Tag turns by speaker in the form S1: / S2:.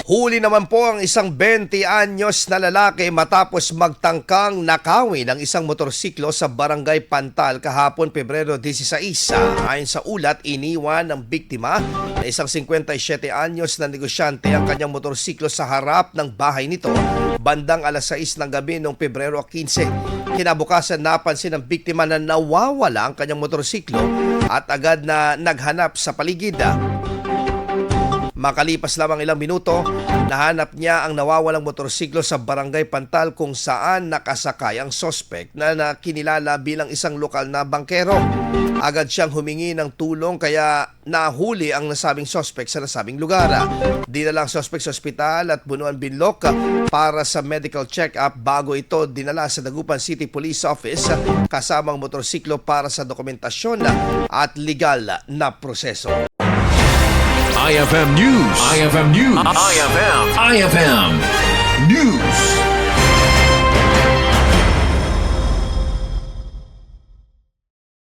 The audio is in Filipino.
S1: Huli naman po ang isang 20 anyos na lalaki matapos magtangkang nakawin ng isang motorsiklo sa barangay Pantal kahapon Pebrero 16. Ayon sa ulat, iniwan ng biktima na isang 57 anyos na negosyante ang kanyang motorsiklo sa harap ng bahay nito bandang alas 6 ng gabi noong Pebrero 15. Kinabukasan napansin ng biktima na nawawala ang kanyang motorsiklo at agad na naghanap sa paligid. Makalipas lamang ilang minuto, nahanap niya ang nawawalang motorsiklo sa barangay Pantal kung saan nakasakay ang sospek na kinilala bilang isang lokal na bangkero. Agad siyang humingi ng tulong kaya nahuli ang nasabing sospek sa nasabing lugar. Dinala ang sospek sa ospital at Bunuan Binloc para sa medical check-up bago ito dinala sa Dagupan City Police Office kasamang motorsiklo para sa dokumentasyon at legal na proseso.
S2: IFM News. IFM News. IFM News.